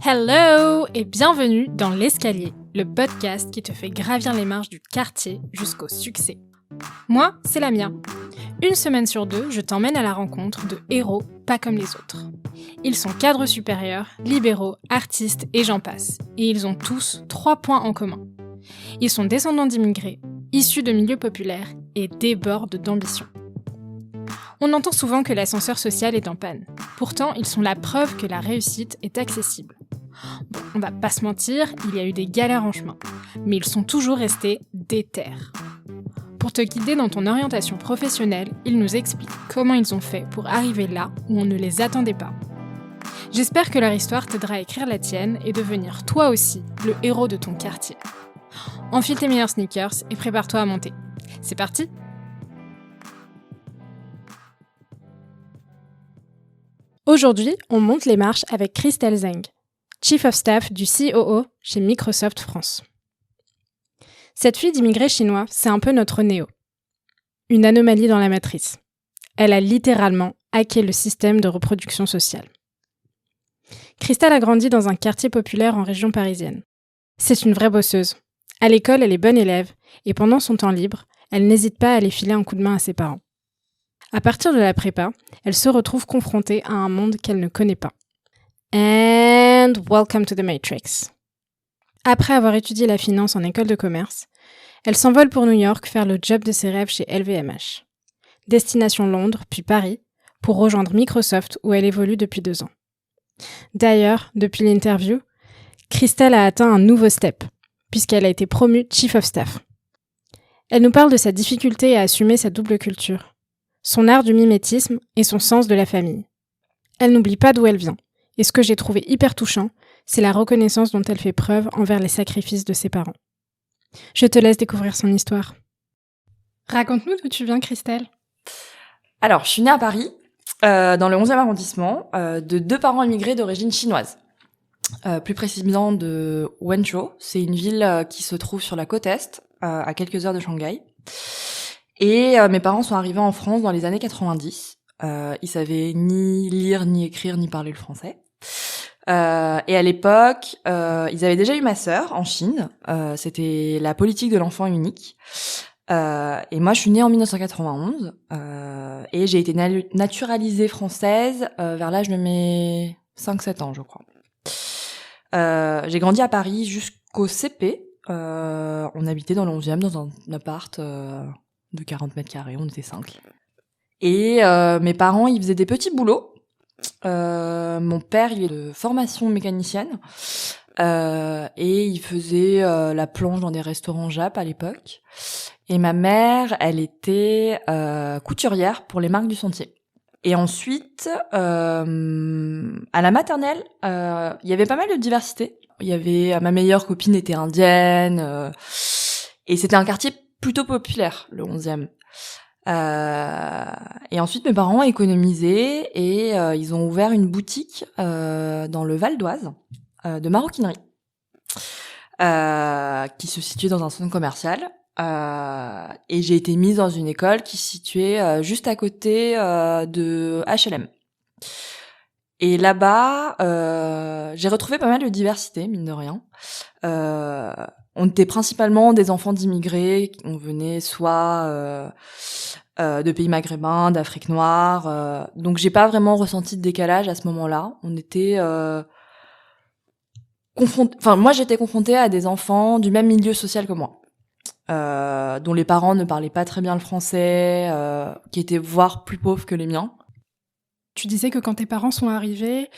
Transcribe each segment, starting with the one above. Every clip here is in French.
Hello et bienvenue dans l'Escalier, le podcast qui te fait gravir les marches du quartier jusqu'au succès. Moi, c'est Lamia. Une semaine sur deux, je t'emmène à la rencontre de héros pas comme les autres. Ils sont cadres supérieurs, libéraux, artistes et j'en passe. Et ils ont tous 3 points en commun. Ils sont descendants d'immigrés, issus de milieux populaires et débordent d'ambition. On entend souvent que l'ascenseur social est en panne. Pourtant, ils sont la preuve que la réussite est accessible. Bon, on va pas se mentir, il y a eu des galères en chemin. Mais ils sont toujours restés déter. Pour te guider dans ton orientation professionnelle, ils nous expliquent comment ils ont fait pour arriver là où on ne les attendait pas. J'espère que leur histoire t'aidera à écrire la tienne et devenir toi aussi le héros de ton quartier. Enfile tes meilleurs sneakers et prépare-toi à monter. C'est parti! Aujourd'hui, on monte les marches avec Christelle Zeng, Chief of Staff du COO chez Microsoft France. Cette fille d'immigrés chinois, c'est un peu notre Néo. Une anomalie dans la matrice. Elle a littéralement hacké le système de reproduction sociale. Christelle a grandi dans un quartier populaire en région parisienne. C'est une vraie bosseuse. À l'école, elle est bonne élève et pendant son temps libre, elle n'hésite pas à aller filer un coup de main à ses parents. À partir de la prépa, elle se retrouve confrontée à un monde qu'elle ne connaît pas. And welcome to the Matrix. Après avoir étudié la finance en école de commerce, elle s'envole pour New York faire le job de ses rêves chez LVMH. Destination Londres, puis Paris, pour rejoindre Microsoft où elle évolue depuis 2 ans. D'ailleurs, depuis l'interview, Christelle a atteint un nouveau step, puisqu'elle a été promue Chief of Staff. Elle nous parle de sa difficulté à assumer sa double culture, son art du mimétisme et son sens de la famille. Elle n'oublie pas d'où elle vient, et ce que j'ai trouvé hyper touchant, c'est la reconnaissance dont elle fait preuve envers les sacrifices de ses parents. Je te laisse découvrir son histoire. Raconte-nous d'où tu viens, Christelle. Alors, je suis née à Paris, dans le 11e arrondissement, de 2 parents immigrés d'origine chinoise. Plus précisément de Wenzhou, c'est une ville qui se trouve sur la côte est, à quelques heures de Shanghai. Et mes parents sont arrivés en France dans les années 90. Ils savaient ni lire, ni écrire, ni parler le français. Et à l'époque, ils avaient déjà eu ma sœur en Chine. C'était la politique de l'enfant unique. Et moi, je suis née en 1991 et j'ai été naturalisée française vers l'âge de mes 5-7 ans, je crois. J'ai grandi à Paris jusqu'au CP. On habitait dans le 11e, dans un appart de 40 mètres carrés, on était 5. Et mes parents, ils faisaient des petits boulots. Mon père, il est de formation mécanicienne et il faisait la plonge dans des restaurants Jap à l'époque. Et ma mère, elle était couturière pour les marques du Sentier. Et ensuite, à la maternelle, il y avait pas mal de diversité. Il y avait ma meilleure copine était indienne et c'était un quartier plutôt populaire, le 11e. Et ensuite, mes parents ont économisé et ils ont ouvert une boutique dans le Val d'Oise de maroquinerie qui se situait dans un centre commercial. Et j'ai été mise dans une école qui se situait juste à côté de H&M. Et là-bas, j'ai retrouvé pas mal de diversité, mine de rien. On était principalement des enfants d'immigrés. On venait soit de pays maghrébins, d'Afrique noire. Donc j'ai pas vraiment ressenti de décalage à ce moment-là. On était moi j'étais confrontée à des enfants du même milieu social que moi. Dont les parents ne parlaient pas très bien le français, qui étaient voire plus pauvres que les miens. Tu disais que quand tes parents sont arrivés,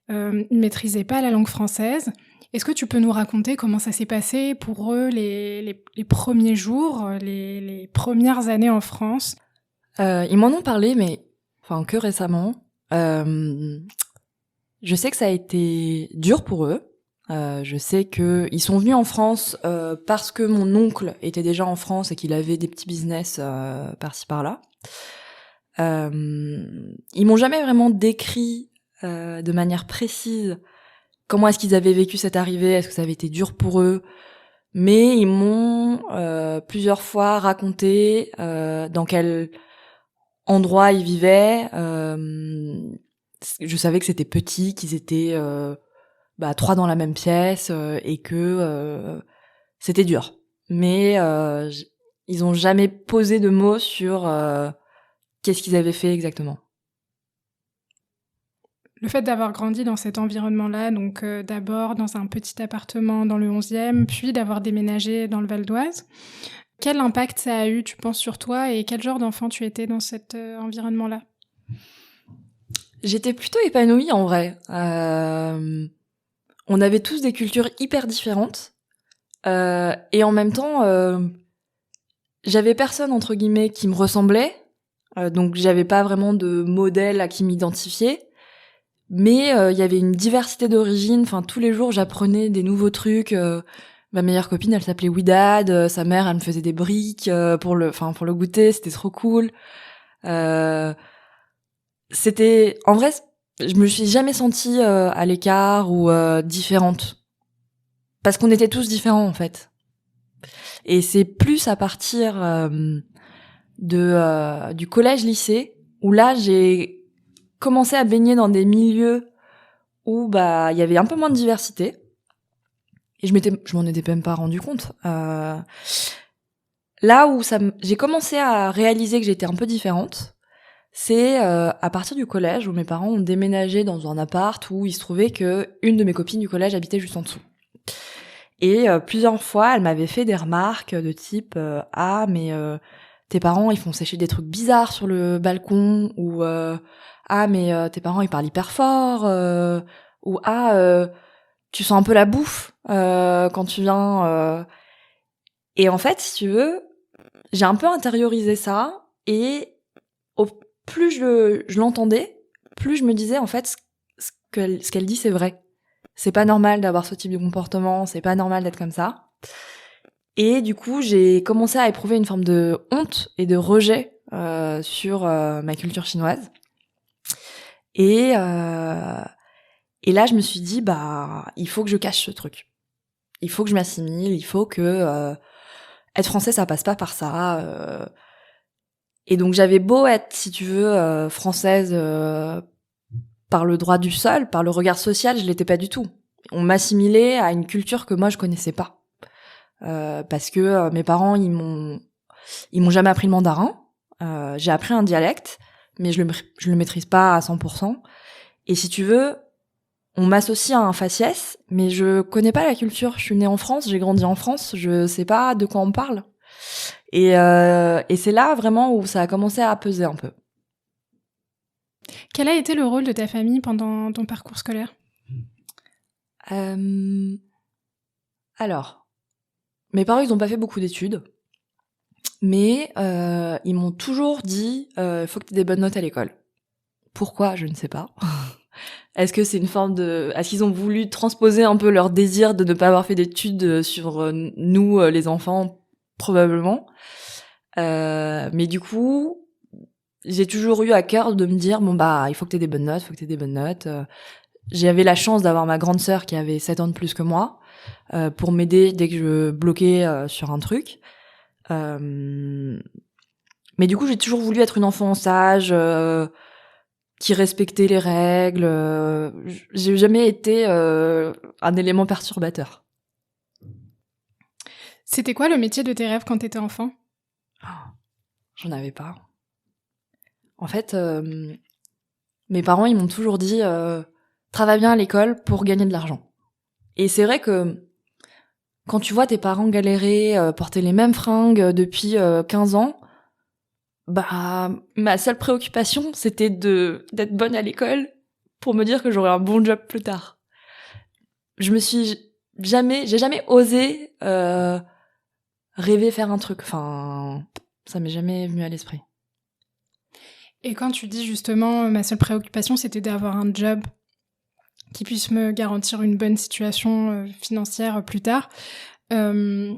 ils ne maîtrisaient pas la langue française. Est-ce que tu peux nous raconter comment ça s'est passé pour eux les premiers jours, les premières années en France ? Ils m'en ont parlé, mais que récemment. Je sais que ça a été dur pour eux. Je sais que ils sont venus en France parce que mon oncle était déjà en France et qu'il avait des petits business par-ci par-là. Ils m'ont jamais vraiment décrit de manière précise comment est-ce qu'ils avaient vécu cette arrivée, est-ce que ça avait été dur pour eux, mais ils m'ont plusieurs fois raconté dans quel endroit ils vivaient. Je savais que c'était petit, qu'ils étaient trois dans la même pièce et que c'était dur. Mais ils ont jamais posé de mots sur qu'est-ce qu'ils avaient fait exactement. Le fait d'avoir grandi dans cet environnement-là, donc d'abord dans un petit appartement dans le 11e, puis d'avoir déménagé dans le Val d'Oise, quel impact ça a eu, tu penses, sur toi et quel genre d'enfant tu étais dans cet environnement-là ? J'étais plutôt épanouie en vrai. On avait tous des cultures hyper différentes et en même temps, j'avais personne entre guillemets qui me ressemblait, donc j'avais pas vraiment de modèle à qui m'identifier. Mais il y avait une diversité d'origines. Enfin, tous les jours, j'apprenais des nouveaux trucs. Ma meilleure copine, elle s'appelait Widad. Sa mère, elle me faisait des briques pour le goûter. C'était trop cool. C'était, en vrai, je me suis jamais sentie à l'écart ou différente, parce qu'on était tous différents en fait. Et c'est plus à partir du collège-lycée où là, j'ai commencé à baigner dans des milieux où il y avait un peu moins de diversité et je m'en étais même pas rendu compte. Là où j'ai commencé à réaliser que j'étais un peu différente, c'est à partir du collège où mes parents ont déménagé dans un appart où il se trouvait que une de mes copines du collège habitait juste en dessous. Et plusieurs fois, elle m'avait fait des remarques de type ah mais tes parents ils font sécher des trucs bizarres sur le balcon, ou ah mais tes parents ils parlent hyper fort, ou ah tu sens un peu la bouffe quand tu viens. Et en fait, si tu veux, j'ai un peu intériorisé ça, et plus je l'entendais, plus je me disais en fait ce qu'elle dit c'est vrai. C'est pas normal d'avoir ce type de comportement, c'est pas normal d'être comme ça. Et du coup, j'ai commencé à éprouver une forme de honte et de rejet sur ma culture chinoise. Et là, je me suis dit, il faut que je cache ce truc. Il faut que je m'assimile, il faut que être français, ça passe pas par ça. Et donc, j'avais beau être, si tu veux, française par le droit du sol, par le regard social, je l'étais pas du tout. On m'assimilait à une culture que moi, je connaissais pas. Parce que mes parents ils m'ont jamais appris le mandarin. J'ai appris un dialecte, mais je le maîtrise pas à 100%. Et si tu veux, on m'associe à un faciès, mais je connais pas la culture. Je suis née en France, j'ai grandi en France, je sais pas de quoi on parle. Et c'est là vraiment où ça a commencé à peser un peu. Quel a été le rôle de ta famille pendant ton parcours scolaire ? Alors, mes parents, ils ont pas fait beaucoup d'études, mais ils m'ont toujours dit faut que tu aies des bonnes notes à l'école. Pourquoi, je ne sais pas. Est-ce que c'est une forme de... Est-ce qu'ils ont voulu transposer un peu leur désir de ne pas avoir fait d'études sur nous, les enfants? Probablement. Mais du coup, j'ai toujours eu à cœur de me dire, il faut que t'aies des bonnes notes, J'avais la chance d'avoir ma grande sœur qui avait 7 ans de plus que moi, pour m'aider dès que je bloquais sur un truc. Mais du coup, j'ai toujours voulu être une enfant sage, qui respectait les règles. J'ai jamais été un élément perturbateur. C'était quoi le métier de tes rêves quand t'étais enfant ? J'en avais pas. En fait, mes parents, ils m'ont toujours dit travaille bien à l'école pour gagner de l'argent. Et c'est vrai que quand tu vois tes parents galérer, porter les mêmes fringues depuis 15 ans, ma seule préoccupation, c'était d'être bonne à l'école pour me dire que j'aurais un bon job plus tard. J'ai jamais osé rêver faire un truc. Enfin, ça m'est jamais venu à l'esprit. Et quand tu dis justement, ma seule préoccupation, c'était d'avoir un job qui puisse me garantir une bonne situation financière plus tard, est-ce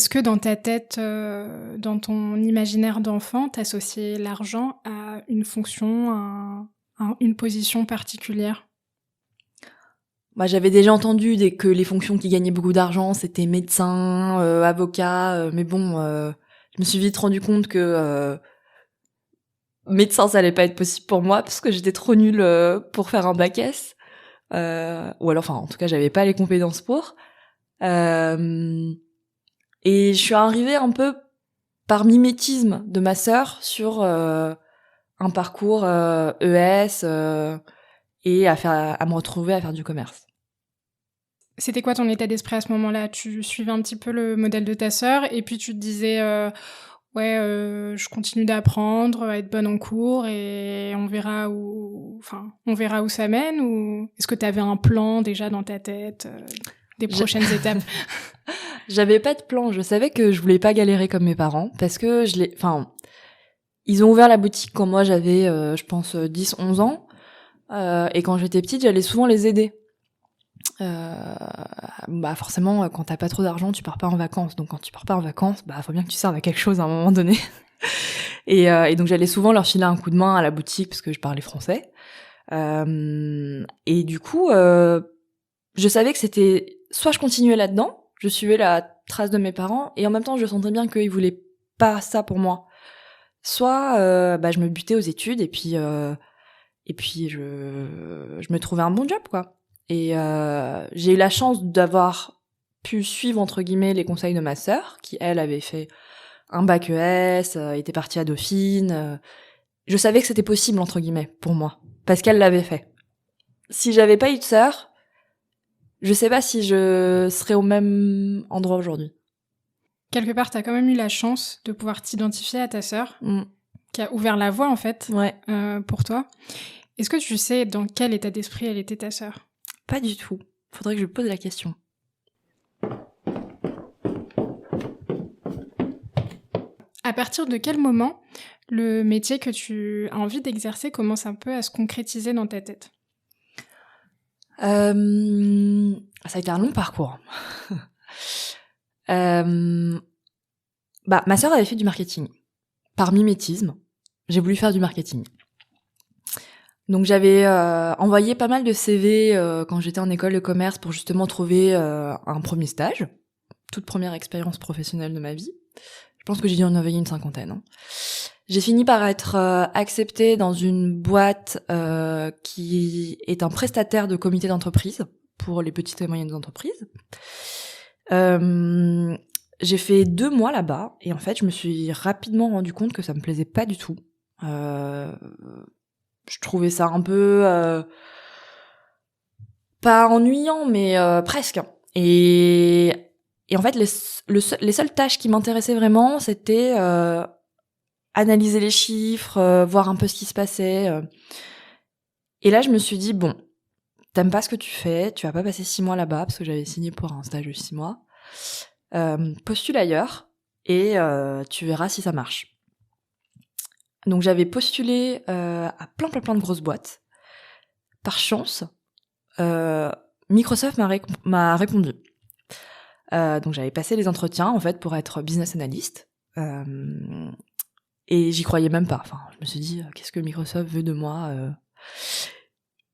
que dans ta tête, dans ton imaginaire d'enfant, t'associais l'argent à une fonction, à une position particulière ? J'avais déjà entendu que les fonctions qui gagnaient beaucoup d'argent, c'était médecin, avocat, mais bon, je me suis vite rendu compte que médecin, ça allait pas être possible pour moi parce que j'étais trop nulle pour faire un bac S. ou alors, enfin, en tout cas, j'avais pas les compétences pour. Et je suis arrivée un peu par mimétisme de ma sœur sur un parcours ES et à me retrouver à faire du commerce. C'était quoi ton état d'esprit à ce moment-là? Tu suivais un petit peu le modèle de ta sœur et puis tu te disais je continue d'apprendre, à être bonne en cours et on verra où ça mène, ou est-ce que tu avais un plan déjà dans ta tête des prochaines étapes? J'avais pas de plan, je savais que je voulais pas galérer comme mes parents parce que ils ont ouvert la boutique quand moi j'avais je pense 10-11 ans et quand j'étais petite, j'allais souvent les aider. Forcément quand t'as pas trop d'argent tu pars pas en vacances, donc quand tu pars pas en vacances faut bien que tu serves à quelque chose à un moment donné. et donc j'allais souvent leur filer un coup de main à la boutique parce que je parlais français et du coup je savais que c'était soit je continuais là-dedans, je suivais la trace de mes parents et en même temps je sentais bien qu'ils voulaient pas ça pour moi, soit je me butais aux études et puis je me trouvais un bon job quoi. Et j'ai eu la chance d'avoir pu suivre entre guillemets les conseils de ma sœur, qui elle avait fait un bac ES, était partie à Dauphine. Je savais que c'était possible entre guillemets pour moi, parce qu'elle l'avait fait. Si j'avais pas eu de sœur, je sais pas si je serais au même endroit aujourd'hui. Quelque part, t'as quand même eu la chance de pouvoir t'identifier à ta sœur, qui a ouvert la voie en fait pour toi. Est-ce que tu sais dans quel état d'esprit elle était ta sœur? Pas du tout. Faudrait que je lui pose la question. À partir de quel moment le métier que tu as envie d'exercer commence un peu à se concrétiser dans ta tête? Ça a été un long parcours. Ma sœur avait fait du marketing. Par mimétisme, j'ai voulu faire du marketing. Donc j'avais envoyé pas mal de CV quand j'étais en école de commerce pour justement trouver un premier stage, toute première expérience professionnelle de ma vie. Je pense que j'ai dû en envoyer une 50aine. J'ai fini par être acceptée dans une boîte qui est un prestataire de comité d'entreprise pour les petites et moyennes entreprises. J'ai fait 2 mois là-bas et en fait je me suis rapidement rendu compte que ça me plaisait pas du tout. Je trouvais ça un peu pas ennuyant mais presque. Et en fait les seules tâches qui m'intéressaient vraiment c'était analyser les chiffres, voir un peu ce qui se passait. Et là je me suis dit bon, t'aimes pas ce que tu fais, tu vas pas passer 6 mois là-bas parce que j'avais signé pour un stage de 6 mois. Postule ailleurs et tu verras si ça marche. Donc j'avais postulé à plein de grosses boîtes. Par chance, Microsoft m'a répondu. Donc j'avais passé les entretiens en fait pour être business analyst. Et j'y croyais même pas. Enfin, je me suis dit qu'est-ce que Microsoft veut de moi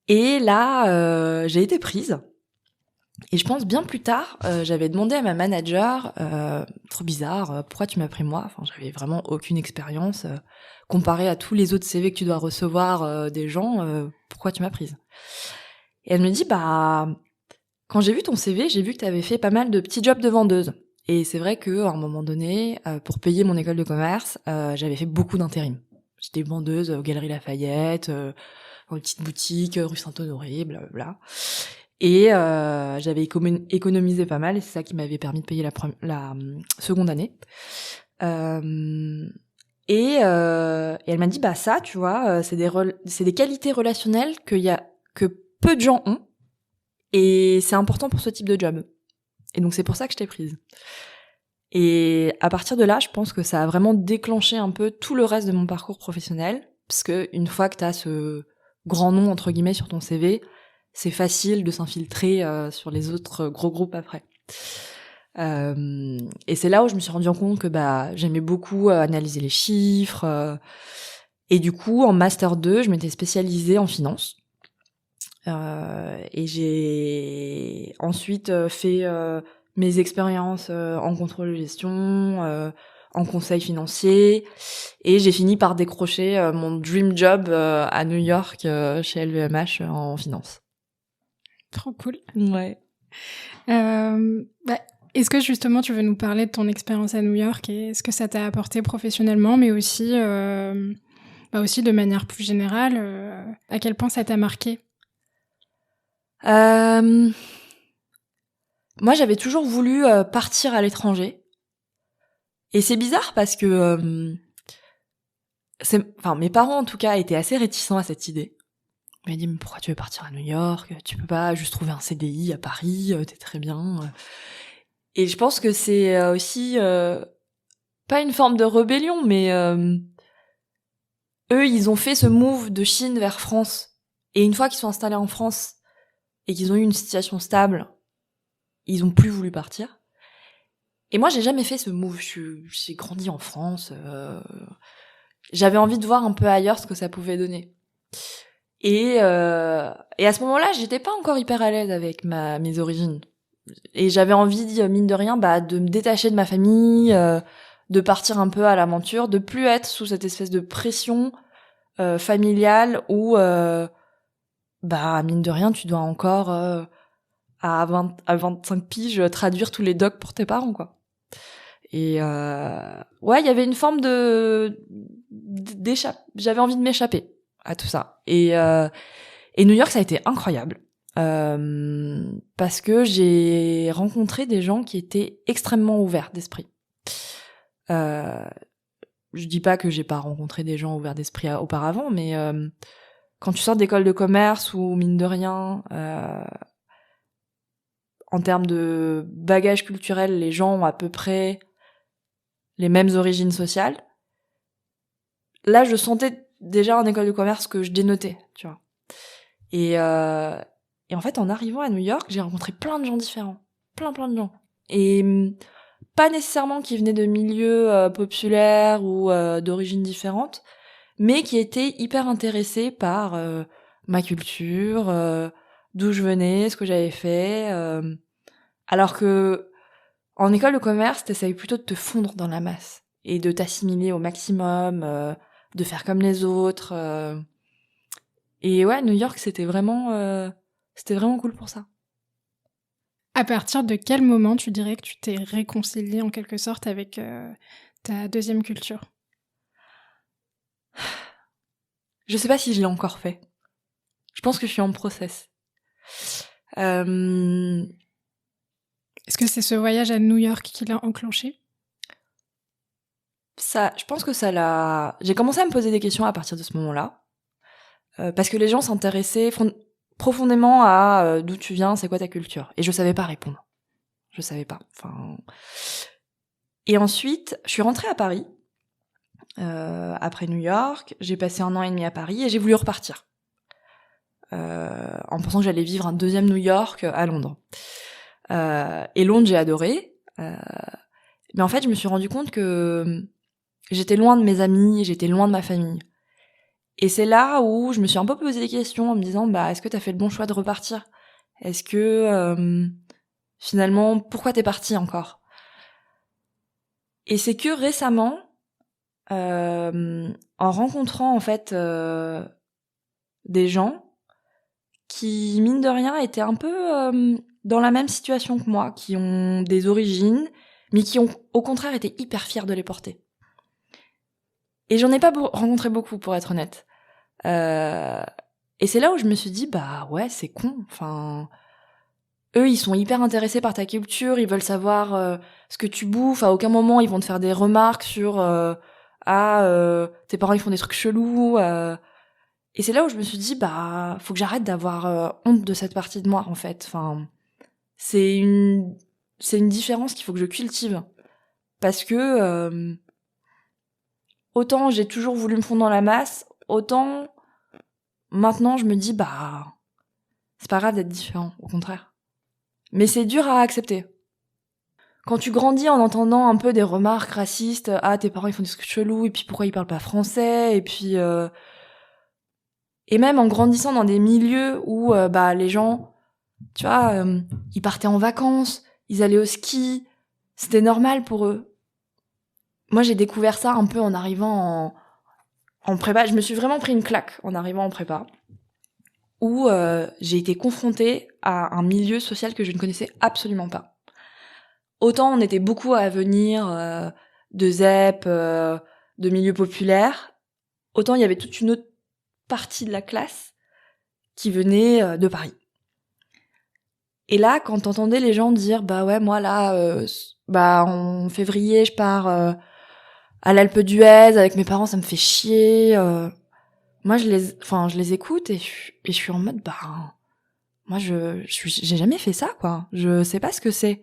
Et là, j'ai été prise. Et je pense bien plus tard, j'avais demandé à ma manager, trop bizarre, pourquoi tu m'as pris moi? Enfin, j'avais vraiment aucune expérience comparé à tous les autres CV que tu dois recevoir des gens. Pourquoi tu m'as prise? Et elle me dit quand j'ai vu ton CV, j'ai vu que tu avais fait pas mal de petits jobs de vendeuse. Et c'est vrai que à un moment donné, pour payer mon école de commerce, j'avais fait beaucoup d'intérim. J'étais vendeuse aux Galeries Lafayette, dans une petite boutique rue Saint-Honoré, blablabla. Et j'avais économisé pas mal et c'est ça qui m'avait permis de payer la seconde année. Et elle m'a dit ça, tu vois, c'est des qualités relationnelles que peu de gens ont et c'est important pour ce type de job. Et donc c'est pour ça que je t'ai prise. Et à partir de là, je pense que ça a vraiment déclenché un peu tout le reste de mon parcours professionnel, parce que une fois que t'as ce grand nom entre guillemets sur ton CV, c'est facile de s'infiltrer sur les autres gros groupes après. Et c'est là où je me suis rendu compte que j'aimais beaucoup analyser les chiffres. Et du coup, en Master 2, je m'étais spécialisée en finance. Et j'ai ensuite fait mes expériences en contrôle de gestion, en conseil financier. Et j'ai fini par décrocher mon dream job à New York chez LVMH en finance. Trop cool. Ouais. Est-ce que justement tu veux nous parler de ton expérience à New York et ce que ça t'a apporté professionnellement, mais aussi, aussi de manière plus générale, à quel point ça t'a marqué? Moi, j'avais toujours voulu partir à l'étranger. Et c'est bizarre parce que mes parents en tout cas étaient assez réticents à cette idée. Ils m'ont dit mais pourquoi tu veux partir à New York? Tu peux pas juste trouver un CDI à Paris, t'es très bien. Et je pense que c'est aussi pas une forme de rébellion, mais eux ils ont fait ce move de Chine vers France. Et une fois qu'ils sont installés en France et qu'ils ont eu une situation stable, ils ont plus voulu partir. Et moi j'ai jamais fait ce move. J'ai grandi en France. J'avais envie de voir un peu ailleurs ce que ça pouvait donner. Et à ce moment-là, j'étais pas encore hyper à l'aise avec mes origines. Et j'avais envie, mine de rien, de me détacher de ma famille, de partir un peu à l'aventure, de plus être sous cette espèce de pression familiale où, mine de rien, tu dois encore à 25 piges traduire tous les docs pour tes parents, quoi. Et il y avait une forme j'avais envie de m'échapper à tout ça. Et New York, ça a été incroyable. Parce que j'ai rencontré des gens qui étaient extrêmement ouverts d'esprit. Je dis pas que j'ai pas rencontré des gens ouverts d'esprit auparavant, mais quand tu sors d'école de commerce ou mine de rien, en termes de bagage culturel, les gens ont à peu près les mêmes origines sociales. Là, je sentais déjà en école de commerce que je dénotais, tu vois. Et en fait, en arrivant à New York, j'ai rencontré plein de gens différents. Plein de gens. Et pas nécessairement qui venaient de milieux populaires ou d'origines différentes, mais qui étaient hyper intéressés par ma culture, d'où je venais, ce que j'avais fait. Alors que en école de commerce, t'essayes plutôt de te fondre dans la masse et de t'assimiler au maximum, de faire comme les autres. Et ouais, New York, c'était vraiment cool pour ça. À partir de quel moment tu dirais que tu t'es réconciliée en quelque sorte avec ta deuxième culture? Je sais pas si je l'ai encore fait. Je pense que je suis en process. Est-ce que c'est ce voyage à New York qui l'a enclenché? Je pense que ça l'a... J'ai commencé à me poser des questions à partir de ce moment-là. Parce que les gens s'intéressaient profondément à d'où tu viens, c'est quoi ta culture. Et je savais pas répondre. Je savais pas. Et ensuite, je suis rentrée à Paris. Après New York, j'ai passé 1 an et demi à Paris et j'ai voulu repartir. En pensant que j'allais vivre un deuxième New York à Londres. Et Londres, j'ai adoré. Mais en fait, je me suis rendu compte que j'étais loin de mes amis, j'étais loin de ma famille. Et c'est là où je me suis un peu posé des questions en me disant, est-ce que t'as fait le bon choix de repartir? Est-ce que, finalement, pourquoi t'es partie encore? Et c'est que récemment, en rencontrant en fait des gens qui, mine de rien, étaient un peu dans la même situation que moi, qui ont des origines, mais qui ont au contraire été hyper fiers de les porter. Et j'en ai pas rencontré beaucoup, pour être honnête. Et c'est là où je me suis dit, ouais, c'est con. Eux, ils sont hyper intéressés par ta culture, ils veulent savoir ce que tu bouffes. À aucun moment, ils vont te faire des remarques sur tes parents, ils font des trucs chelous. Et c'est là où je me suis dit, faut que j'arrête d'avoir honte de cette partie de moi, en fait. C'est une différence qu'il faut que je cultive. Parce que autant j'ai toujours voulu me fondre dans la masse, autant maintenant je me dis, c'est pas grave d'être différent, au contraire. Mais c'est dur à accepter. Quand tu grandis en entendant un peu des remarques racistes, tes parents ils font des trucs chelous, et puis pourquoi ils parlent pas français, et puis... Et même en grandissant dans des milieux où les gens, tu vois, ils partaient en vacances, ils allaient au ski, c'était normal pour eux. Moi j'ai découvert ça un peu en arrivant en prépa, je me suis vraiment pris une claque en arrivant en prépa. où j'ai été confrontée à un milieu social que je ne connaissais absolument pas. Autant on était beaucoup à venir de ZEP, de milieux populaires, autant il y avait toute une autre partie de la classe qui venait de Paris. Et là, quand t'entendais les gens dire bah ouais, moi là en février je pars à l'Alpe d'Huez avec mes parents, ça me fait chier. Moi je les écoute et je suis en mode bah moi j'ai jamais fait ça quoi. Je sais pas ce que c'est.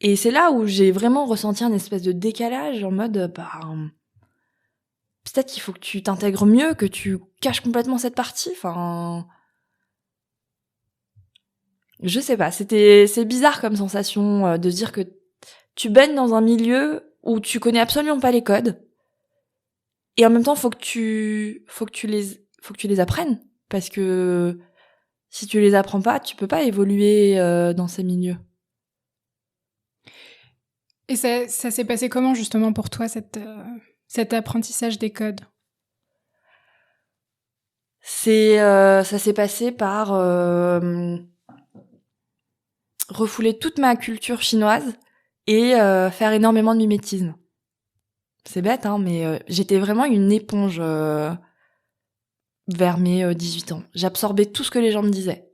Et c'est là où j'ai vraiment ressenti un espèce de décalage en mode bah peut-être qu'il faut que tu t'intègres mieux, que tu caches complètement cette partie. Enfin, je sais pas. C'est bizarre comme sensation de se dire que tu baignes dans un milieu où tu connais absolument pas les codes. Et en même temps, faut que tu les apprennes. Parce que si tu les apprends pas, tu peux pas évoluer dans ces milieux. Et ça s'est passé comment justement pour toi, cet apprentissage des codes? Ça s'est passé par refouler toute ma culture chinoise et faire énormément de mimétisme. C'est bête, hein, mais j'étais vraiment une éponge vers mes 18 ans. J'absorbais tout ce que les gens me disaient.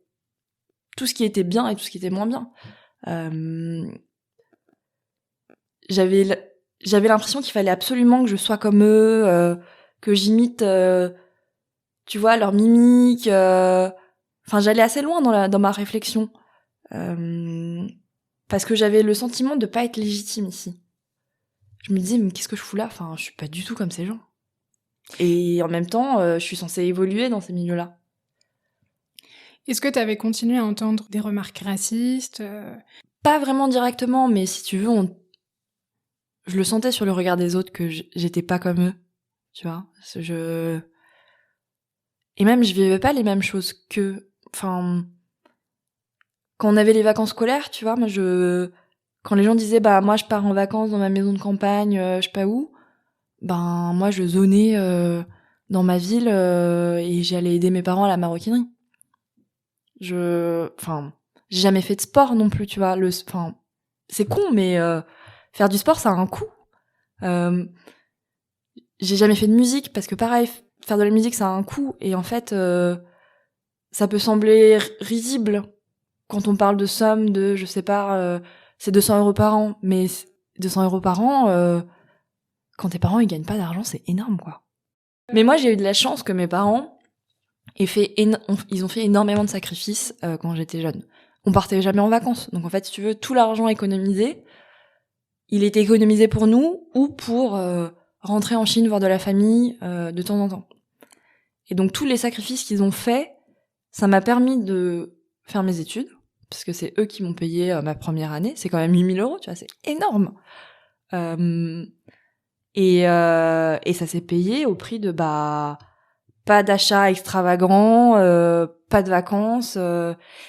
Tout ce qui était bien et tout ce qui était moins bien. J'avais l'impression qu'il fallait absolument que je sois comme eux, que j'imite, tu vois, leur mimique. Enfin, j'allais assez loin dans ma réflexion. Parce que j'avais le sentiment de pas être légitime ici. Je me disais, mais qu'est-ce que je fous là? Enfin, je suis pas du tout comme ces gens. Et en même temps, je suis censée évoluer dans ces milieux-là. Est-ce que tu avais continué à entendre des remarques racistes? Pas vraiment directement, mais si tu veux, je le sentais sur le regard des autres que j'étais pas comme eux. Tu vois? Et même, je vivais pas les mêmes choses qu'eux. Enfin, quand on avait les vacances scolaires, tu vois, quand les gens disaient, bah, moi, je pars en vacances dans ma maison de campagne, je sais pas où, ben, moi, je zonais dans ma ville et j'allais aider mes parents à la maroquinerie. J'ai jamais fait de sport non plus, tu vois. C'est con, mais faire du sport, ça a un coût. J'ai jamais fait de musique parce que pareil, faire de la musique, ça a un coût. Et en fait, ça peut sembler risible quand on parle de somme de, je sais pas, c'est 200 € par an. Mais 200 € par an, quand tes parents ils gagnent pas d'argent, c'est énorme, quoi. Mais moi, j'ai eu de la chance que mes parents ils ont fait énormément de sacrifices quand j'étais jeune. On partait jamais en vacances. Donc en fait, si tu veux, tout l'argent économisé, il était économisé pour nous ou pour rentrer en Chine voir de la famille de temps en temps. Et donc tous les sacrifices qu'ils ont faits, ça m'a permis de faire mes études, parce que c'est eux qui m'ont payé ma première année. C'est quand même 8 000 €, tu vois, c'est énorme. Et ça s'est payé au prix de pas d'achat extravagant, pas de vacances.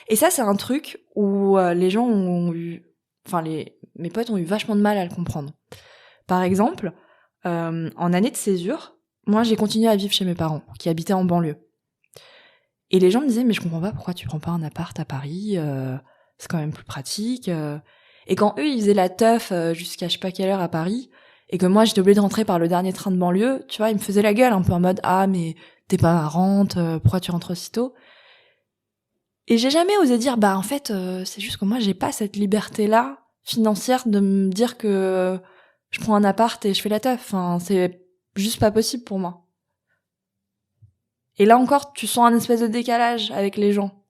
Et ça, c'est un truc où les gens ont eu... Enfin, mes potes ont eu vachement de mal à le comprendre. Par exemple, en année de césure, moi, j'ai continué à vivre chez mes parents, qui habitaient en banlieue. Et les gens me disaient, mais je comprends pas pourquoi tu prends pas un appart à Paris, c'est quand même plus pratique. Et quand eux, ils faisaient la teuf jusqu'à je sais pas quelle heure à Paris, et que moi, j'étais obligée de rentrer par le dernier train de banlieue, tu vois, ils me faisaient la gueule un peu en mode, ah, mais t'es pas marrante, pourquoi tu rentres aussitôt? Et j'ai jamais osé dire, bah en fait, c'est juste que moi, j'ai pas cette liberté-là financière de me dire que je prends un appart et je fais la teuf. Enfin, c'est juste pas possible pour moi. Et là encore, tu sens un espèce de décalage avec les gens.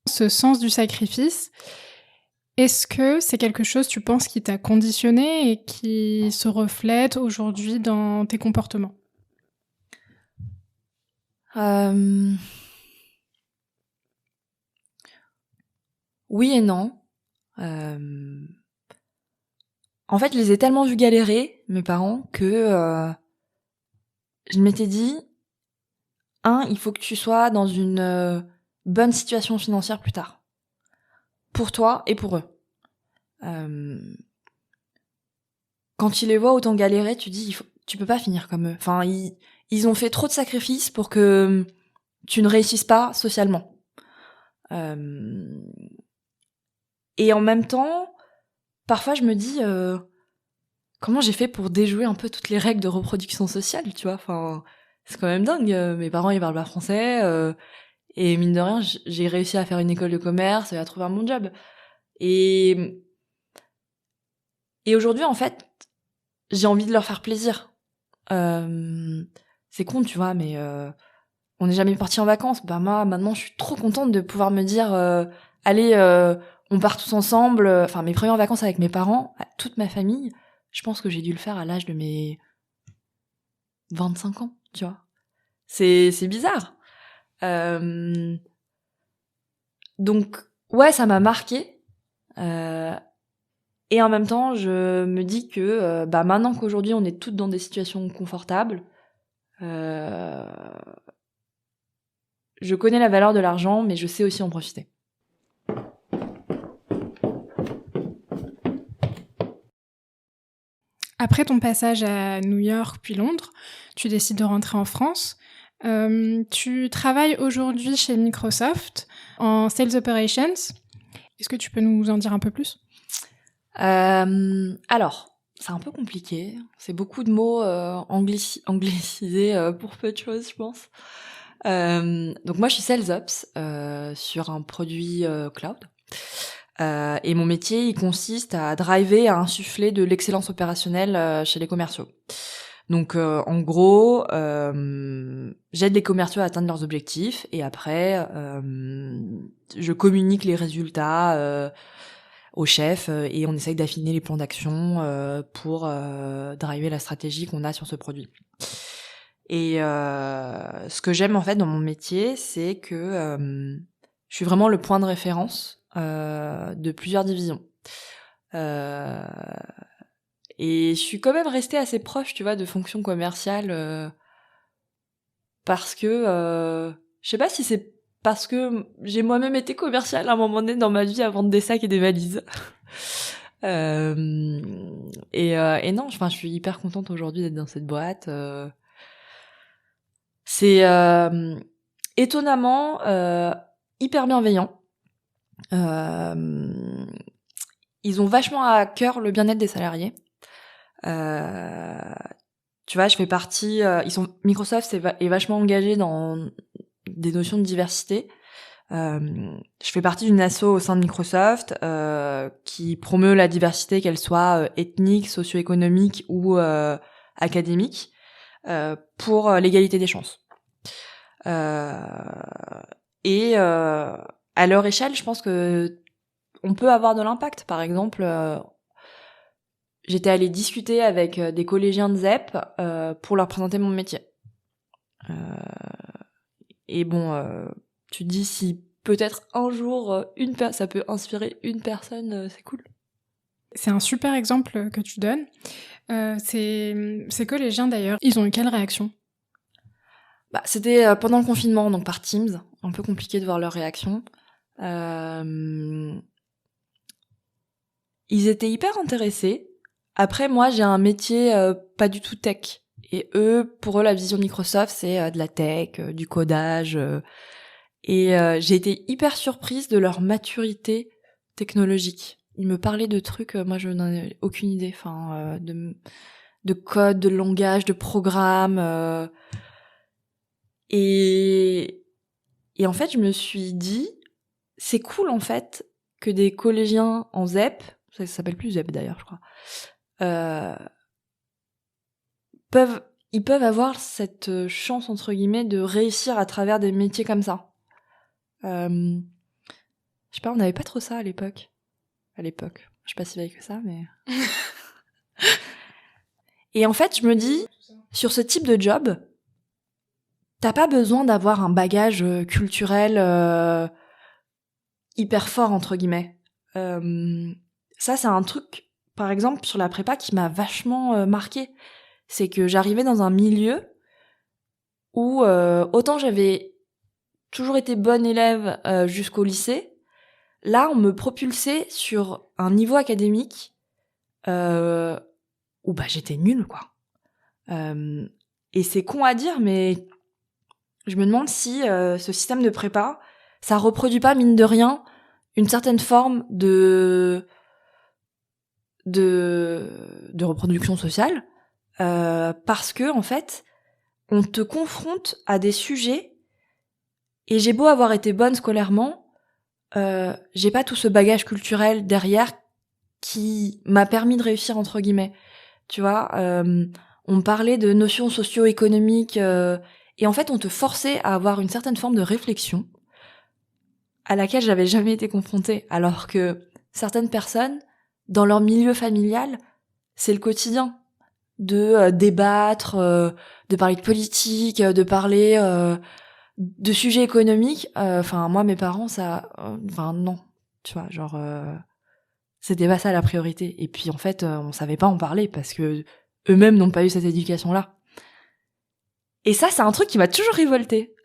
Ce sens du sacrifice, est-ce que c'est quelque chose, tu penses, qui t'a conditionné et qui se reflète aujourd'hui dans tes comportements? Oui et non. En fait, je les ai tellement vus galérer, mes parents, que je m'étais dit, il faut que tu sois dans une bonne situation financière plus tard. Pour toi et pour eux. Quand tu les vois autant galérer, tu dis, tu peux pas finir comme eux. Enfin, ils ils ont fait trop de sacrifices pour que tu ne réussisses pas socialement. Et en même temps, parfois je me dis comment j'ai fait pour déjouer un peu toutes les règles de reproduction sociale, tu vois. Enfin, c'est quand même dingue. Mes parents, ils parlent pas français. Et mine de rien, j'ai réussi à faire une école de commerce et à trouver un bon job. Et aujourd'hui, en fait, j'ai envie de leur faire plaisir. C'est con, tu vois, mais on n'est jamais parti en vacances. Bah moi, maintenant, je suis trop contente de pouvoir me dire, allez, on part tous ensemble. Enfin, mes premières vacances avec mes parents, toute ma famille, je pense que j'ai dû le faire à l'âge de mes 25 ans, tu vois. C'est bizarre. Donc, ouais, ça m'a marqué. Et en même temps, je me dis que bah maintenant qu'aujourd'hui on est toutes dans des situations confortables, je connais la valeur de l'argent, mais je sais aussi en profiter. Après ton passage à New York puis Londres, tu décides de rentrer en France. Tu travailles aujourd'hui chez Microsoft en Sales Operations. Est-ce que tu peux nous en dire un peu plus ? Alors, c'est un peu compliqué. C'est beaucoup de mots anglicisés pour peu de choses, je pense. Donc moi, je suis Sales Ops sur un produit cloud. Et mon métier, il consiste à driver, à insuffler de l'excellence opérationnelle chez les commerciaux. Donc en gros, j'aide les commerciaux à atteindre leurs objectifs et après, je communique les résultats au chef et on essaye d'affiner les plans d'action pour driver la stratégie qu'on a sur ce produit. Et ce que j'aime en fait dans mon métier, c'est que je suis vraiment le point de référence de plusieurs divisions. Et je suis quand même restée assez proche, tu vois, de fonctions commerciales parce que je sais pas si c'est parce que j'ai moi-même été commerciale à un moment donné dans ma vie à vendre des sacs et des valises. Et non, enfin, je suis hyper contente aujourd'hui d'être dans cette boîte. C'est étonnamment hyper bienveillant. Ils ont vachement à cœur le bien-être des salariés. Tu vois, je fais partie. Microsoft est vachement engagé dans des notions de diversité. Je fais partie d'une asso au sein de Microsoft qui promeut la diversité, qu'elle soit ethnique, socio-économique ou académique, pour l'égalité des chances. Et à leur échelle, je pense que on peut avoir de l'impact. Par exemple, j'étais allée discuter avec des collégiens de ZEP pour leur présenter mon métier. Et bon, tu te dis si peut-être un jour ça peut inspirer une personne, c'est cool. C'est un super exemple que tu donnes. Ces collégiens d'ailleurs, ils ont eu quelle réaction ? Bah, c'était pendant le confinement, donc par Teams, un peu compliqué de voir leur réaction. Ils étaient hyper intéressés. Après, moi, j'ai un métier pas du tout tech. Et pour eux, la vision de Microsoft, c'est de la tech, du codage. Et j'ai été hyper surprise de leur maturité technologique. Ils me parlaient de trucs, moi, je n'en ai aucune idée. Enfin, de code, de langage, de programme. Et en fait, je me suis dit, c'est cool, en fait, que des collégiens en ZEP, ça s'appelle plus ZEP d'ailleurs, je crois, ils peuvent avoir cette chance, entre guillemets, de réussir à travers des métiers comme ça. Je sais pas, on n'avait pas trop ça à l'époque. Je suis pas si vieille que ça, mais... Et en fait, je me dis, sur ce type de job, t'as pas besoin d'avoir un bagage culturel hyper fort, entre guillemets. Ça, c'est un truc, par exemple, sur la prépa qui m'a vachement marqué. C'est que j'arrivais dans un milieu où autant j'avais toujours été bonne élève jusqu'au lycée, là, on me propulsait sur un niveau académique où bah, j'étais nulle, quoi. Et c'est con à dire, mais je me demande si ce système de prépa, ça reproduit pas, mine de rien, une certaine forme de reproduction sociale, parce que en fait, on te confronte à des sujets, et j'ai beau avoir été bonne scolairement, j'ai pas tout ce bagage culturel derrière qui m'a permis de réussir, entre guillemets. Tu vois, on me parlait de notions socio-économiques, et en fait, on te forçait à avoir une certaine forme de réflexion à laquelle j'avais jamais été confrontée, alors que certaines personnes, dans leur milieu familial, c'est le quotidien de débattre, de parler de politique, de parler de sujets économiques. Enfin, moi, mes parents, ça, enfin non, tu vois, genre, c'était pas ça la priorité. Et puis en fait, on savait pas en parler parce que eux-mêmes n'ont pas eu cette éducation-là. Et ça, c'est un truc qui m'a toujours révoltée.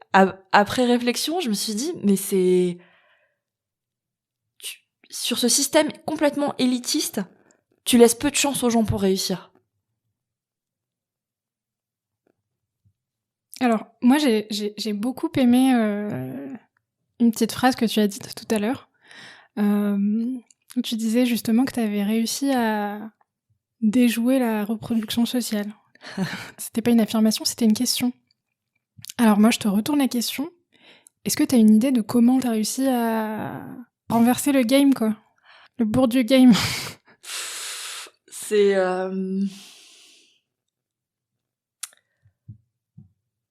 Après réflexion, je me suis dit, mais c'est sur ce système complètement élitiste, tu laisses peu de chance aux gens pour réussir. Alors, moi, j'ai beaucoup aimé une petite phrase que tu as dite tout à l'heure. Tu disais justement que tu avais réussi à déjouer la reproduction sociale. C'était pas une affirmation, c'était une question. Alors moi, je te retourne la question. Est-ce que tu as une idée de comment tu as réussi à renverser le game, quoi? Le Bourdieu game. C'est...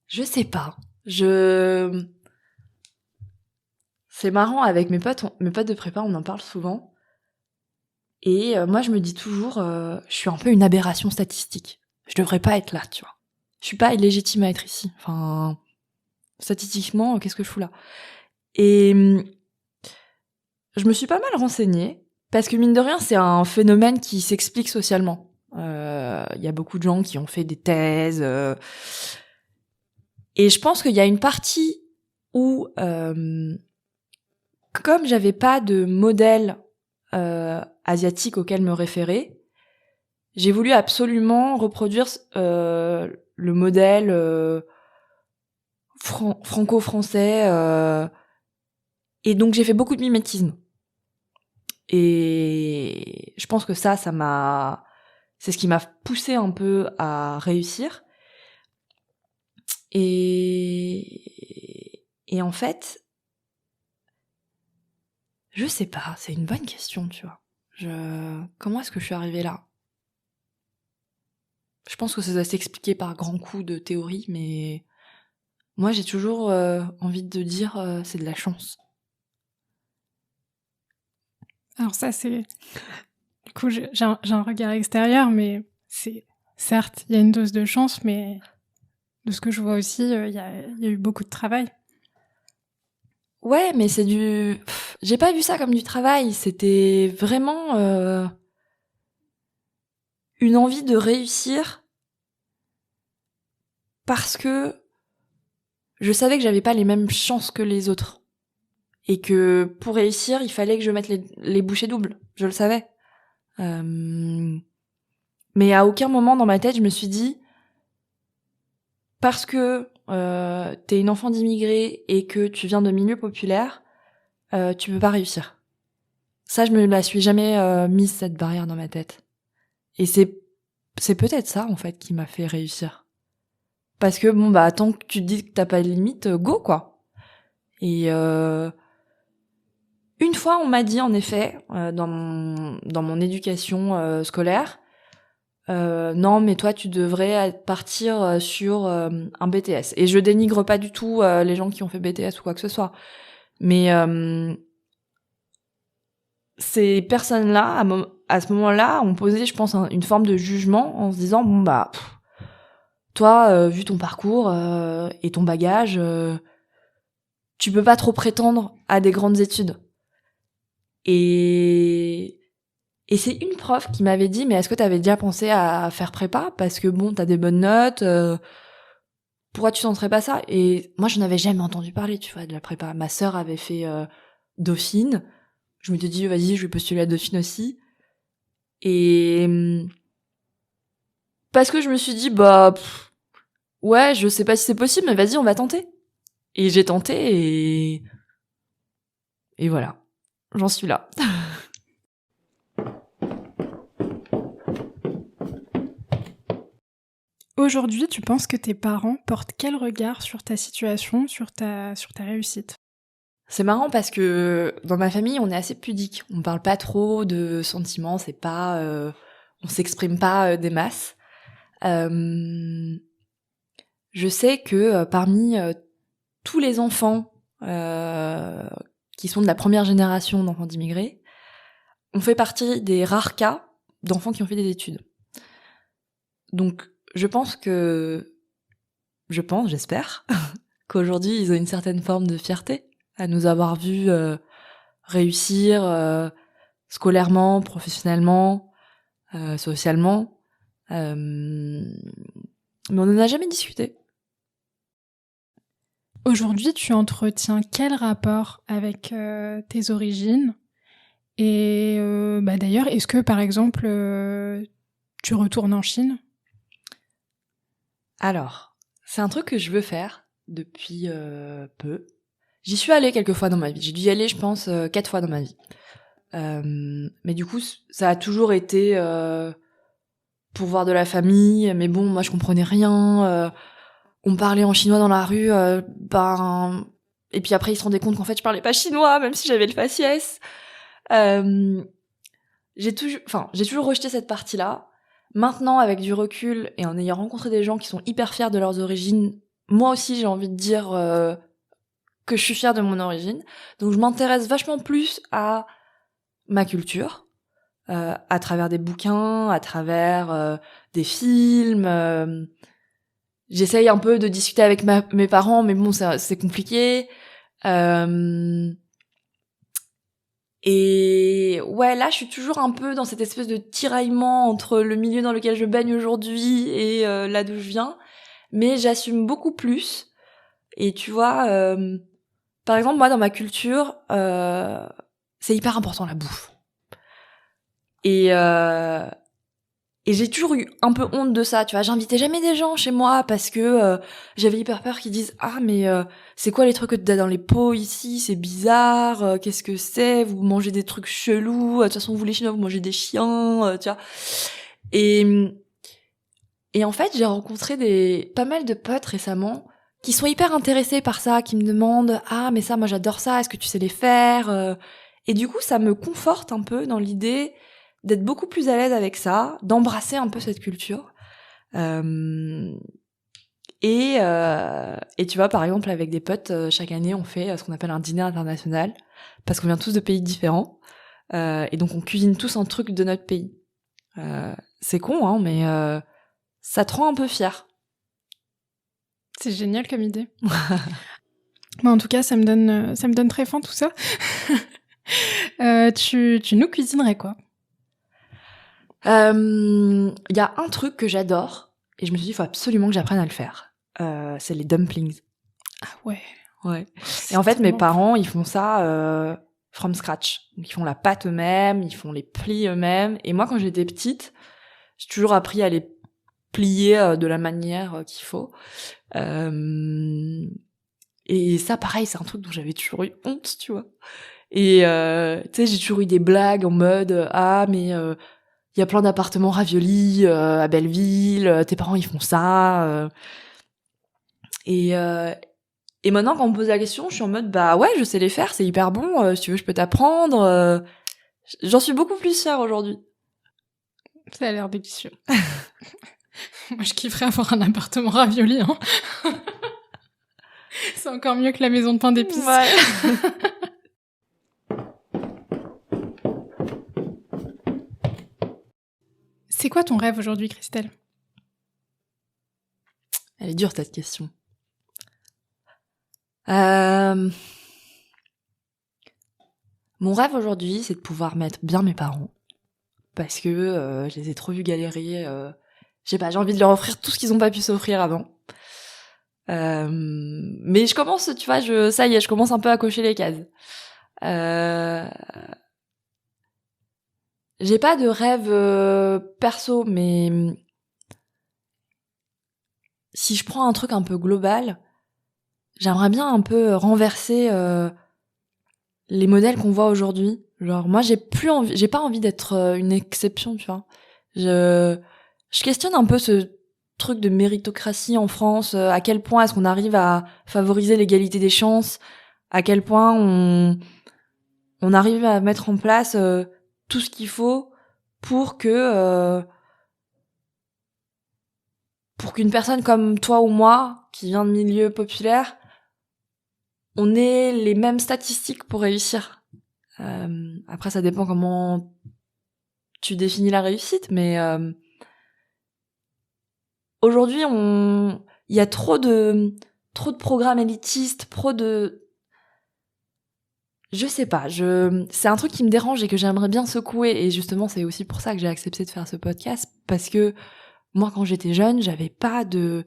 Je sais pas. C'est marrant, avec mes potes de prépa, on en parle souvent. Et moi, je me dis toujours, je suis un peu une aberration statistique. Je devrais pas être là, tu vois. Je suis pas illégitime à être ici. Enfin, statistiquement, qu'est-ce que je fous là? Et je me suis pas mal renseignée, parce que mine de rien, c'est un phénomène qui s'explique socialement. Il y a beaucoup de gens qui ont fait des thèses. Et je pense qu'il y a une partie où, comme j'avais pas de modèle asiatique auquel me référer, j'ai voulu absolument reproduire le modèle franco-français, et donc j'ai fait beaucoup de mimétisme. Et je pense que c'est ce qui m'a poussé un peu à réussir. Et en fait, je sais pas, c'est une bonne question, tu vois. Comment est-ce que je suis arrivée là? Je pense que ça doit s'expliquer par grands coups de théorie, mais moi j'ai toujours envie de dire c'est de la chance. Alors ça, c'est... Du coup, j'ai un regard extérieur, mais c'est... Certes, il y a une dose de chance, mais de ce que je vois aussi, il y a eu beaucoup de travail. Ouais, mais c'est du... J'ai pas vu ça comme du travail, c'était vraiment une envie de réussir parce que je savais que j'avais pas les mêmes chances que les autres. Et que pour réussir, il fallait que je mette les bouchées doubles. Je le savais. Mais à aucun moment dans ma tête, je me suis dit, parce que t'es une enfant d'immigrés et que tu viens de milieu populaire, tu peux pas réussir. Ça, je me la suis jamais mise, cette barrière dans ma tête. Et c'est peut-être ça, en fait, qui m'a fait réussir. Parce que, bon, bah, tant que tu te dis que t'as pas de limite, go, quoi. Et une fois, on m'a dit, en effet, dans mon éducation scolaire, non, mais toi, tu devrais partir sur un BTS. Et je dénigre pas du tout les gens qui ont fait BTS ou quoi que ce soit. Mais ces personnes-là, à ce moment-là, ont posé, je pense, une forme de jugement en se disant, bon, bah, toi, vu ton parcours et ton bagage, tu peux pas trop prétendre à des grandes études. Et c'est une prof qui m'avait dit, mais est-ce que t'avais déjà pensé à faire prépa? Parce que bon, t'as des bonnes notes, pourquoi tu tenterais pas ça? Et moi, je n'avais jamais entendu parler, tu vois, de la prépa. Ma sœur avait fait Dauphine. Je m'étais dit, vas-y, je vais postuler à Dauphine aussi. Et parce que je me suis dit, bah, ouais, je sais pas si c'est possible, mais vas-y, on va tenter. Et j'ai tenté et voilà, j'en suis là. Aujourd'hui, tu penses que tes parents portent quel regard sur ta situation, sur ta réussite? C'est marrant parce que dans ma famille, on est assez pudique. On parle pas trop de sentiments, c'est pas, on s'exprime pas des masses. Je sais que parmi tous les enfants qui sont de la première génération d'enfants d'immigrés, on fait partie des rares cas d'enfants qui ont fait des études. Donc, j'espère, qu'aujourd'hui, ils ont une certaine forme de fierté à nous avoir vus réussir scolairement, professionnellement, socialement. Mais on n'en a jamais discuté. Aujourd'hui, tu entretiens quel rapport avec tes origines? Et d'ailleurs, est-ce que, par exemple, tu retournes en Chine? Alors, c'est un truc que je veux faire depuis peu. J'y suis allée quelques fois dans ma vie. J'ai dû y aller, je pense, 4 fois dans ma vie. Mais du coup, ça a toujours été pour voir de la famille. Mais bon, moi, je comprenais rien. On me parlait en chinois dans la rue. Et puis après, ils se rendaient compte qu'en fait, je parlais pas chinois, même si j'avais le faciès. J'ai toujours rejeté cette partie-là. Maintenant, avec du recul et en ayant rencontré des gens qui sont hyper fiers de leurs origines, moi aussi, j'ai envie de dire que je suis fière de mon origine. Donc, je m'intéresse vachement plus à ma culture, à travers des bouquins, à travers des films. J'essaye un peu de discuter avec mes parents, mais bon, c'est compliqué. Et ouais, là, je suis toujours un peu dans cette espèce de tiraillement entre le milieu dans lequel je baigne aujourd'hui et là d'où je viens. Mais j'assume beaucoup plus. Et tu vois, par exemple, moi, dans ma culture, c'est hyper important la bouffe. Et, euh, et j'ai toujours eu un peu honte de ça, tu vois. J'invitais jamais des gens chez moi parce que j'avais hyper peur qu'ils disent ah mais c'est quoi les trucs que t'as dans les pots ici, c'est bizarre, qu'est-ce que c'est, vous mangez des trucs chelous, de toute façon vous les Chinois vous mangez des chiens, tu vois. Et et en fait j'ai rencontré pas mal de potes récemment qui sont hyper intéressés par ça, qui me demandent ah mais ça moi j'adore ça, est-ce que tu sais les faire. Et du coup ça me conforte un peu dans l'idée d'être beaucoup plus à l'aise avec ça, d'embrasser un peu cette culture. Et tu vois, par exemple, avec des potes, chaque année, on fait ce qu'on appelle un dîner international, parce qu'on vient tous de pays différents, et donc on cuisine tous un truc de notre pays. C'est con, hein, mais ça te rend un peu fier. C'est génial comme idée. Moi, en tout cas, ça me donne très faim tout ça. Tu nous cuisinerais quoi? Y a un truc que j'adore, et je me suis dit, il faut absolument que j'apprenne à le faire. C'est les dumplings. Ah ouais. Ouais. Et en fait, mes parents, ils font ça from scratch. Donc, ils font la pâte eux-mêmes, ils font les plis eux-mêmes. Et moi, quand j'étais petite, j'ai toujours appris à les plier de la manière qu'il faut. Et ça, pareil, c'est un truc dont j'avais toujours eu honte, tu vois. Et tu sais, j'ai toujours eu des blagues en mode ah mais il y a plein d'appartements raviolis à Belleville, tes parents ils font ça. Et et maintenant, quand on me pose la question, je suis en mode, bah ouais, je sais les faire, c'est hyper bon, si tu veux, je peux t'apprendre. J'en suis beaucoup plus fière aujourd'hui. Ça a l'air délicieux. Moi, je kifferais avoir un appartement ravioli, hein. C'est encore mieux que la maison de pain d'épices. Ouais. C'est quoi ton rêve aujourd'hui, Christelle? Elle est dure, cette question. Mon rêve aujourd'hui, c'est de pouvoir mettre bien mes parents. Parce que je les ai trop vus galérer. Je sais pas, j'ai envie de leur offrir tout ce qu'ils ont pas pu s'offrir avant. Mais je commence, tu vois, ça y est, je commence un peu à cocher les cases. J'ai pas de rêve perso, mais si je prends un truc un peu global, j'aimerais bien un peu renverser les modèles qu'on voit aujourd'hui. Genre, moi, j'ai pas envie d'être une exception, tu vois. Je questionne un peu ce truc de méritocratie en France. À quel point est-ce qu'on arrive à favoriser l'égalité des chances? À quel point on arrive à mettre en place tout ce qu'il faut pour qu'une personne comme toi ou moi, qui vient de milieu populaire, on ait les mêmes statistiques pour réussir. Après, ça dépend comment tu définis la réussite, mais aujourd'hui, il y a trop de programmes élitistes, je sais pas, c'est un truc qui me dérange et que j'aimerais bien secouer, et justement, c'est aussi pour ça que j'ai accepté de faire ce podcast, parce que moi, quand j'étais jeune, j'avais pas de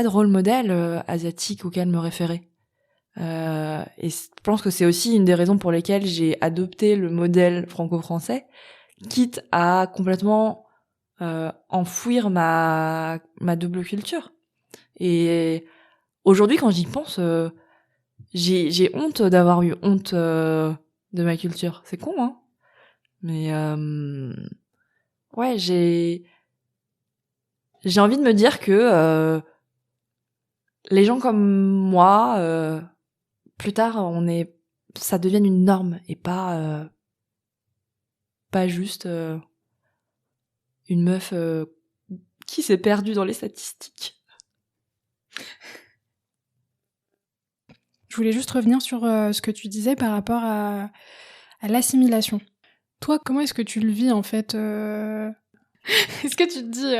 rôle modèle asiatique auquel me référer. Et je pense que c'est aussi une des raisons pour lesquelles j'ai adopté le modèle franco-français, quitte à complètement enfouir ma double culture. Et aujourd'hui, quand j'y pense, j'ai honte d'avoir eu honte de ma culture. C'est con, hein. Mais ouais, j'ai envie de me dire que les gens comme moi, plus tard, ça devienne une norme et pas juste une meuf qui s'est perdue dans les statistiques. Je voulais juste revenir sur ce que tu disais par rapport à l'assimilation. Toi, comment est-ce que tu le vis en fait Est-ce que tu te dis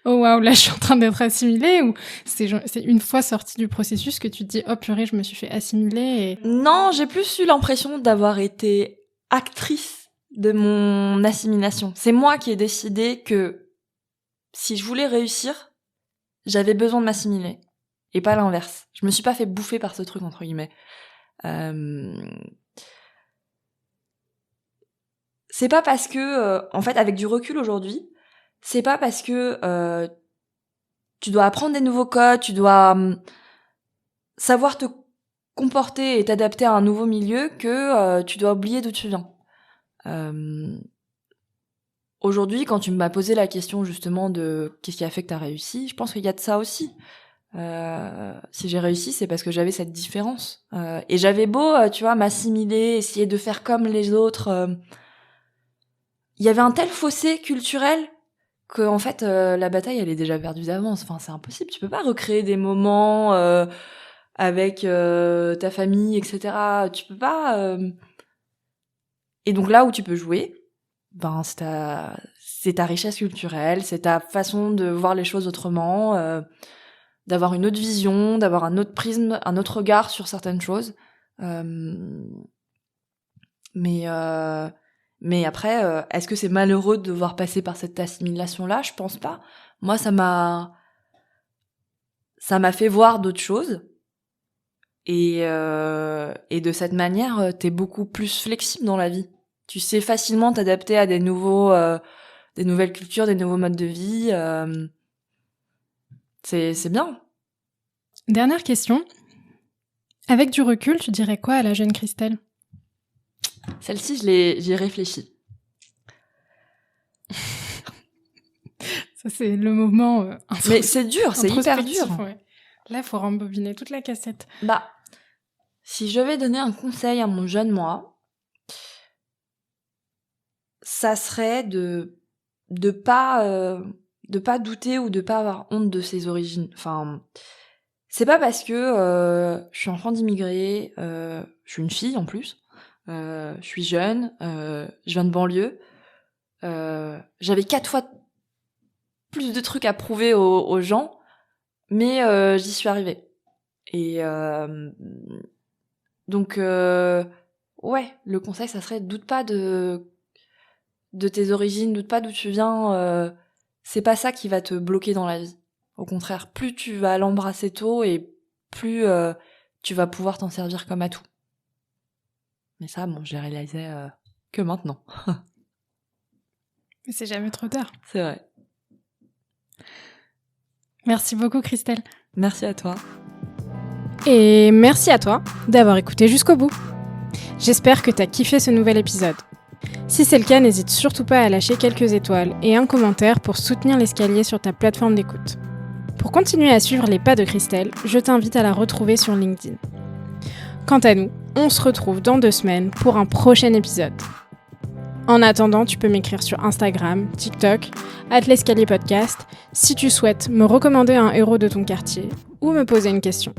oh waouh, là je suis en train d'être assimilée, ou c'est une fois sortie du processus que tu te dis oh purée, je me suis fait assimiler Non, j'ai plus eu l'impression d'avoir été actrice de mon assimilation. C'est moi qui ai décidé que si je voulais réussir, j'avais besoin de m'assimiler. Et pas l'inverse. Je me suis pas fait bouffer par ce truc, entre guillemets. C'est pas parce que, en fait, avec du recul aujourd'hui, c'est pas parce que tu dois apprendre des nouveaux codes, tu dois savoir te comporter et t'adapter à un nouveau milieu que tu dois oublier d'où tu viens. Aujourd'hui, quand tu m'as posé la question justement de qu'est-ce qui a fait que t'as réussi, je pense qu'il y a de ça aussi. Si j'ai réussi, c'est parce que j'avais cette différence. Et j'avais beau, tu vois, m'assimiler, essayer de faire comme les autres. Il y avait un tel fossé culturel que, en fait, la bataille, elle est déjà perdue d'avance. Enfin, c'est impossible. Tu peux pas recréer des moments avec ta famille, etc. Tu peux pas. Et donc là où tu peux jouer, ben c'est ta richesse culturelle, c'est ta façon de voir les choses autrement. D'avoir une autre vision, d'avoir un autre prisme, un autre regard sur certaines choses. Mais après, est-ce que c'est malheureux de devoir passer par cette assimilation-là ? Je pense pas. Moi, ça m'a fait voir d'autres choses. Et de cette manière, t'es beaucoup plus flexible dans la vie. Tu sais facilement t'adapter à des nouvelles cultures, des nouveaux modes de vie. C'est bien. Dernière question. Avec du recul, tu dirais quoi à la jeune Christelle ? Celle-ci, j'y ai réfléchi. Ça, c'est le moment... Mais c'est dur, c'est hyper dur. Ouais. Là, il faut rembobiner toute la cassette. Bah, si je vais donner un conseil à mon jeune moi, ça serait de pas douter ou de pas avoir honte de ses origines. Enfin, c'est pas parce que je suis enfant d'immigrés, je suis une fille en plus, je suis jeune, je viens de banlieue, j'avais 4 fois plus de trucs à prouver aux gens, mais j'y suis arrivée. Et donc ouais, le conseil ça serait doute pas de tes origines, doute pas d'où tu viens, c'est pas ça qui va te bloquer dans la vie. Au contraire, plus tu vas l'embrasser tôt et plus tu vas pouvoir t'en servir comme atout. Mais ça, bon, j'ai réalisé que maintenant. Mais c'est jamais trop tard. C'est vrai. Merci beaucoup Christelle. Merci à toi. Et merci à toi d'avoir écouté jusqu'au bout. J'espère que t'as kiffé ce nouvel épisode. Si c'est le cas, n'hésite surtout pas à lâcher quelques étoiles et un commentaire pour soutenir l'escalier sur ta plateforme d'écoute. Pour continuer à suivre les pas de Christelle, je t'invite à la retrouver sur LinkedIn. Quant à nous, on se retrouve dans 2 semaines pour un prochain épisode. En attendant, tu peux m'écrire sur Instagram, TikTok, @l'escalierpodcast, si tu souhaites me recommander un héros de ton quartier ou me poser une question.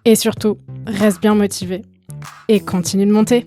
Et surtout, reste bien motivé et continue de monter.